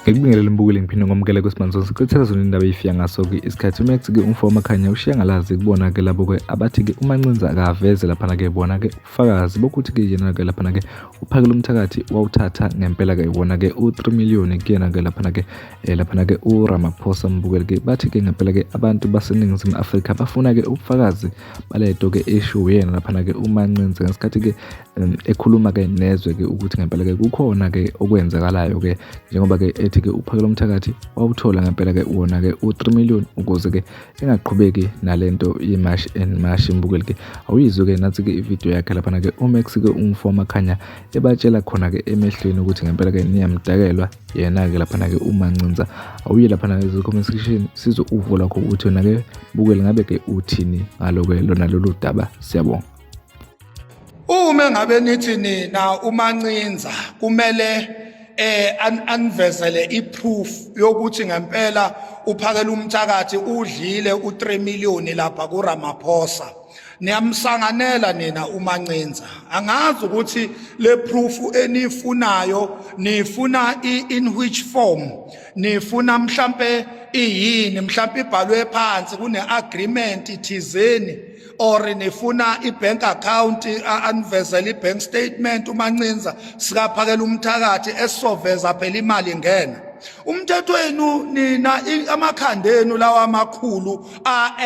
Ngikubingelela mbukeli ngiphinde ngomkele kwesimanje sikuthetha zona indaba eyifika ngaso-ke isikhathi uMax-ke umfo Makhanya ushiya ngalazi kubona-ke labo-ke abathi-ke uMancinza akaveze laphana-ke bona-ke ubufakazi bokuthi-ke yena-ke laphana-ke uPhakela Umthakathi wawuthatha ngempela-ke ibona-ke u3 million kuyena-ke laphana-ke uRamaphosa mbukeli-ke bathi-ke ngempela-ke abantu baseNingizimu Afrika bafuna-ke ubufakazi balento-ke eshiwo yena laphana-ke uMancinza ngesikhathi-ke ekhuluma-ke nezwe-ke ukuthi ngempela-ke kukhona-ke okwenzakalayo-ke njengoba-ke ethi-ke uPhakela Umthakathi wawuthola ngempela-ke wona-ke u3 million ukuze-ke engaqhubeki nalento yeMarch and March mbukeli-ke awuyizwe-ke nathi-ke ivideo yakhe laphana-ke uMax-ke umfo Makhanya ebatshela khona-ke emehlweni ukuthi ngempela-ke niyamdakelwa yena-ke laphana-ke uMancinza awuye laphana-ke comment section sizwe uvo lakho ukuthi wena-ke bukeli ngabe-ke uthini ngalo-ke lona lolu daba. Siyabonga. Uma ngabe nithi nina uMancinza kumele anvezele iproof yokuthi ngempela uPhakela Umthakathi udlile u3 million lapha kuRamaphosa, niyamsanganela nina uMancinza. Angazi ukuthi le proof enifunayo nifuna in which form, nifuna mhlambe iyini, mhlambe ibhalwe phansi kune-agreement ithizeni, or nifuna i-bank account anvezele i-bank statement uMancinza sikaPhakela Umthakathi esizoveza phela imali ngena. Umthetho wenu nina amakhanda enu lawa amakhulu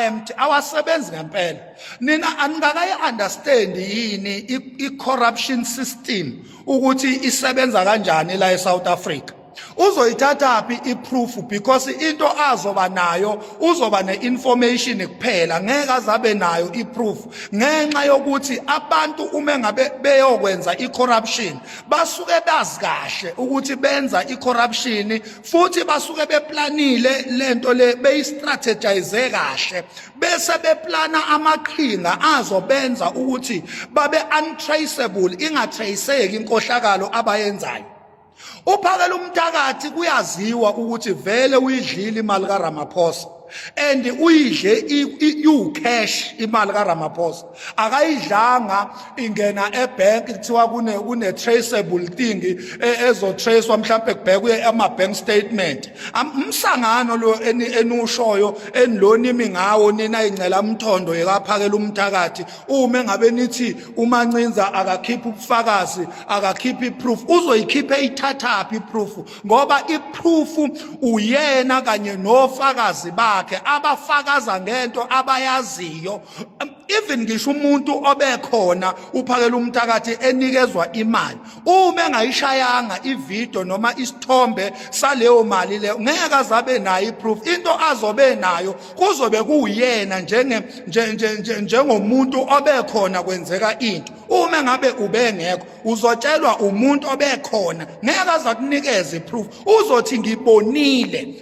empty awasebenzi ngempela. Nina aningakayi understand yini i-corruption system ukuthi isebenza kanjani la eSouth Africa. Uzoyithatha phi iproof because into azoba nayo uzoba ne-information kuphela, ngeke azabe nayo iproof ngenxa yokuthi abantu uma ngabe beyokwenza i-corruption basuke bazi kahle ukuthi benza i-corruption futhi basuke beplanile lento le beyistrategize kahle bese beplana amaqhinga azobenza ukuthi babe untraceable, ingatraceki inkohlakalo abayenzayo. uPhakela Umthakathi kuyaziwa ukuthi vele uyidlile imali kaRamaphosa and uyidle cash imali kaRamaphosa, akayidlanga ingena ebank kuthiwa kune traceable thing ezotracewa mhlawumbe kubhekwe ama-bank statement. Umsangano lo enushoyo enilonimi ngawo nina ingcela mthondo yekaPhakela Umthakathi uma ngabe nithi uMancinza akakhipha ubufakazi akakhipha iproof, uzoyikhipha eyithathaphi iproof ngoba iproof uyena kanye nofakazi bakhe abafakaza ngento abayaziyo. Even ngisho umuntu obekhona uPhakela Umthakathi enikezwa imali uma engayishayanga ivideo noma isithombe saleyo mali leyo ngeke azabe nayo iproof. Into azobe nayo kuzobe kuyena njengomuntu obekhona kwenzeka into. Uma ngabe ubengekho uzotshelwa umuntu obekhona, ngeke azakunikeza iproof. Uzothi ngibonile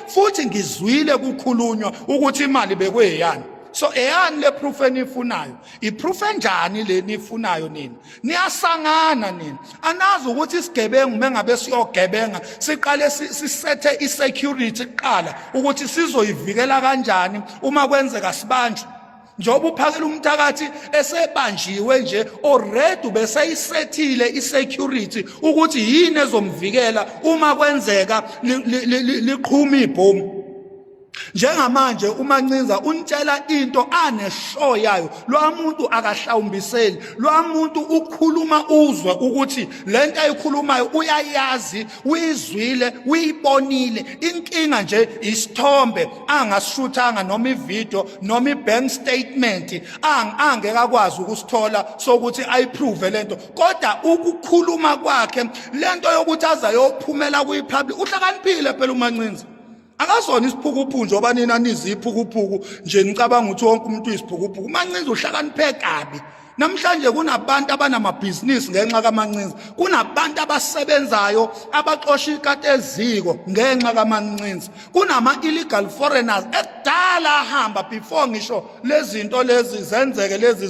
futhi ngizwile kukhulunywa ukuthi imali bekweyani. So eyani le proof enifunayo? Iproof enjani le nifunayo nina? Niyasangana nina. Anazi ukuthi isigebengu mengabe siyogebenga siqale sisethe isecurity kuqala ukuthi sizoyivikela kanjani uma kwenzeka sibanjwe. Njoba uPhakela Umthakathi esebanjiwe nje already beseyisethile isecurity ukuthi yini ezomvikela uma kwenzeka liqhuma ibhomu. Njengamanje uMancinza untshela into aneshow yayo, lo muntu akahlawumbiseli, lo muntu ukhuluma uzwe ukuthi lento ayikhulumayo uyayazi, uyizwile, uyibonile. Inkinga nje isithombe angasishuthanga noma ivideo noma ibank statement angeke akwazi ukusithola sokuthi ayiprove lento, kodwa ukukhuluma kwakhe lento yokuthi azayophumela kuyipublic. Uhlakaniphile phela uMancinza. Akazona isiphukuphuku njoba nina niziphukuphuku nje nicabanga ukuthi wonke umuntu uyisiphukuphuku. uMancinza uhlakaniphe kabi. Namhlanje kunabantu abanamabhizinisi ngenxa kaMancinza, kunabantu abasebenzayo abaxosha ikati eziko ngenxa kaMancinza, kunama-illegal foreigners ekudala ahamba before ngisho lezinto lezi zenzeke lezi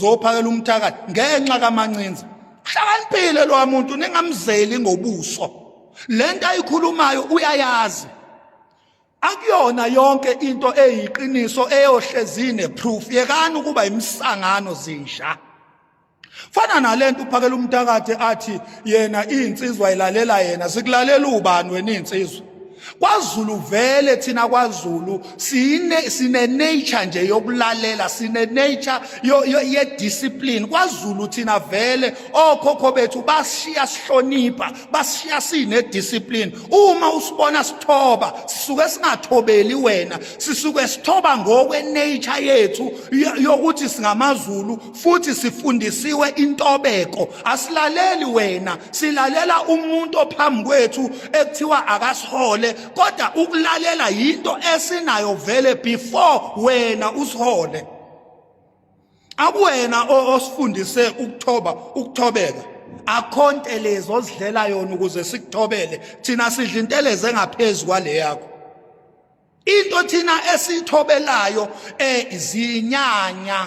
zoPhakela Umthakathi ngenxa kaMancinza. Uhlakaniphile lo muntu, ningamzeli ngobuso. lento ayikhulumayo uyayazi. Akuyona yonke into eyiqiniso eyohlezi neproof. Yekani ukuba imsangano zinja. Fana nalento uphakela umthakathi athi yena insizwa ilalela yena, sikulalela ubani wena insizwa. KwaZulu vele thina KwaZulu sine nature nje yokulalela, sine nature ye discipline. KwaZulu thina vele okhokho bethu bashiya sihlonipha, bashiya sine discipline. Uma usibona sithoba, sisuke singathobeli wena, sisuke sithoba ngokwe nature yethu yokuthi singamaZulu futhi sifundisiwe intobeko. Asilaleli wena, silalela umuntu ophambi kwethu ekuthiwa akasihole. Kodwa ukulalela yinto esinayo vele before wena usihole. Akuwena osifundise ukuthobeka. Akhontelezi ozidlela yona ukuze sikuthobele. Thina sidla inteleze engaphezulu kwale yakho. Into thina esithobelayo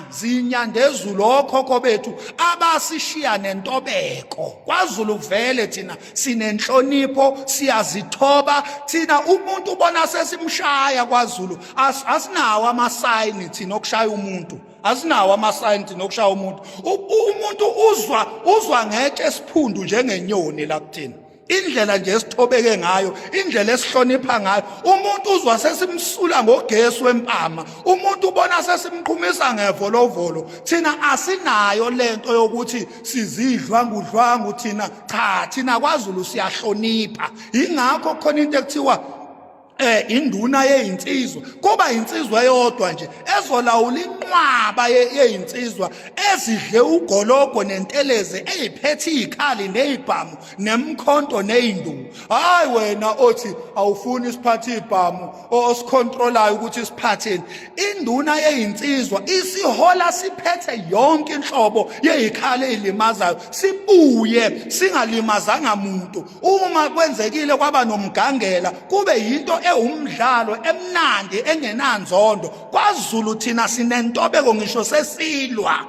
zinyandezulu okhokho bethu abasishiya nentobeko. KwaZulu vele thina sinenhlonipho, siyazithoba. Thina umuntu ubona sesimshaya KwaZulu, asinawo amasayini thina okushaya umuntu. Asinawo amasayini thina okushaya umuntu. Umuntu uzwa ngeke esiphundu njengenyoni la kuthina. Indlela nje esithobeke ngayo, indlela esihlonipha ngayo, umuntu uzwa sesimsula ngogesi wempama, umuntu ubona sesimqhumisa ngevolovolo. Thina asinayo lento yokuthi sizidlwangudlwangu thina. Cha, thina KwaZulu siyahlonipha. Ingakho khona into ekuthiwa induna yeyinsizwa kuba insizwa eyodwa nje ezolawula inqwaba yeyinsizwa ezidle ugologo nenteleze eziphethe izikhali nezibhamu nemkhonto nezindungu. Hayi wena othi awufuni isiphathe izibhamu osicontrolayo ukuthi siphatheni. Induna yeyinsizwa isihola siphethe yonke inhlobo yezikhali ezilimazayo, sibuye singalimazanga umuntu. Uma kwenzekile kwaba nomgangela kube yinto umdlalo emnandi engenanzondo. KwaZulu thina sinentobeko ngisho sesilwa.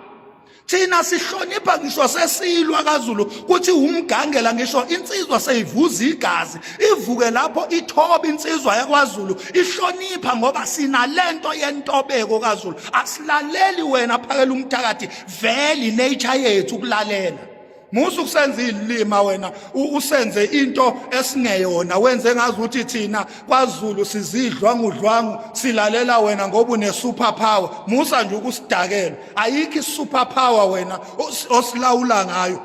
Thina sihlonipha ngisho sesilwa KwaZulu kuthi umgangela ngisho insizwa seyivuza igazi ivuke lapho ithoba insizwa yakwaZulu ihlonipha ngoba sinalento yentobeko KwaZulu. Asilaleli wena phakela umthakathi vele nature yethu ukulalela. Musu kusenza ilima wena usenze into esingeyona, wenze ngazi ukuthi thina KwaZulu sizidlwangudlwangu silalela wena ngoba une super power. Musa nje ukusidakela. Ayikho super power wena osilawula ngayo.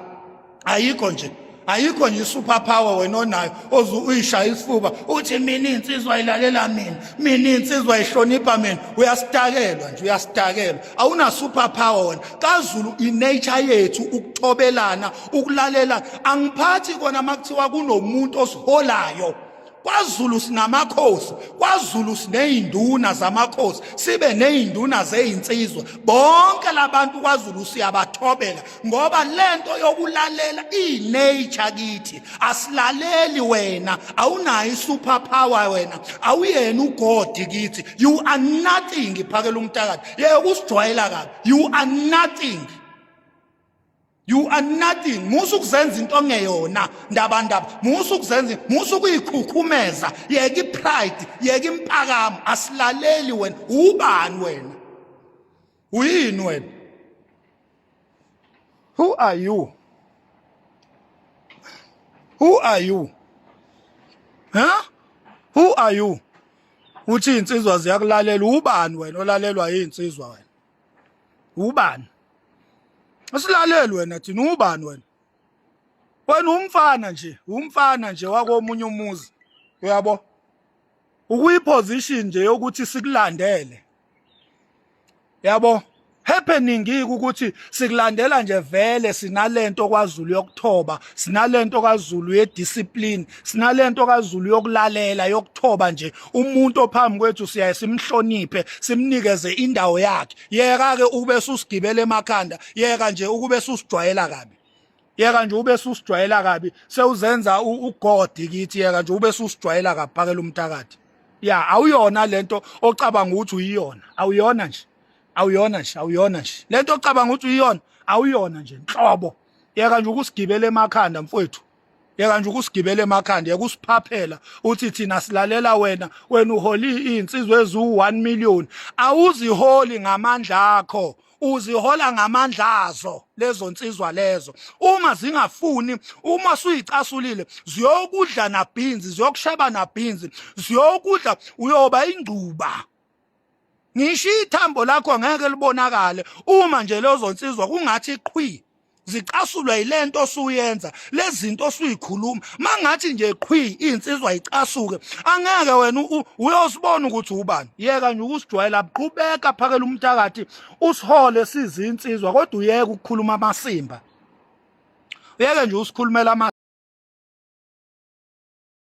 Ayikho nje super power wena onayo uyishaya isifuba uthi mina insizwa ilalela mina insizwa ihlonipha mina. Uyasidakelwa nje, uyasidakelwa. Awuna super power wena. KwaZulu inature yethu ukuthobelana, ukulalela. Angiphathi kona makuthiwa kunomuntu osiholayo. KwaZulu sinamakhosi, KwaZulu sineyinduna zamakhosi, sibe neyinduna zeyinsizwa. Bonke labantu KwaZulu siyabathobela ngoba lento yokulalela inature kithi. Asilaleli wena, awunayo super power wena, awuyena uGod kithi. You are nothing phakela umthakathi. Yeke usijwayela kabi. You are nothing. You are nothing. Musu kuzenza into ongeyona ndaba. Musu kuyikhukhumeza. Yeke ipride, yeke impakamo. Asilaleli wena. Ubani wena? Uyini wena? Who are you? Who are you? Huh? Who are you? Uthi insizwa ziyakulalela. Ubani wena olalelwa yinsizwa wena? Ubani? Asilaleli wena thina. Ubani wena? Wena umfana nje wakomunye umuzi. Uyabo? Ukuyiposition nje yokuthi sikulandele. Yabo? Happening ukuthi sikulandela nje vele sinalento KwaZulu yokuthoba, sinalento KwaZulu yediscipline, sinalento KwaZulu yokulalela, yokuthoba nje. Umuntu ophambi kwethu siyaye simhloniphe, simnikeze indawo yakhe. Yeka ke ube susigibele emakhanda, yeka nje ukube susijwayela kabi. Yeka nje ube susijwayela kabi, sewuzenza uGod kithi. Yeka nje ube susijwayela kabi phakela umthakathi. Ya, awuyona lento ocabanga ukuthi uyiyona. Awuyona nje. Awuyona nje. Lento ocabanga ukuthi uyiyona, awuyona nje. Nhlobo. Yeka nje ukusigibele emakhanda mfowethu. yeka nje ukusigibela emakhanda yeka usiphaphela uthi thina silalela wena uholi insizwe ezu1 million awuziholi ngamandla akho uzihola ngamandla azo lezo nsizwa lezo uma zingafuni uma suyicasulile ziyokudla nabhinzi ziyokusheba nabhinzi ziyokudla uyoba ingcuba ngisho ithambo lakho ngeke libonakale uma nje lezo nsizwa kungathi qhwi zicasulwa yilento osuyenza lezinto osuyikhuluma mangathi nje qhwi insizwa icasuke angeke wena uyosibona ukuthi ubani yeka nje ukusijwayela qhubeka phakela umthakathi usihole sizinsizwa kodwa uyeke ukukhuluma amasimba uyeke nje usikhulumela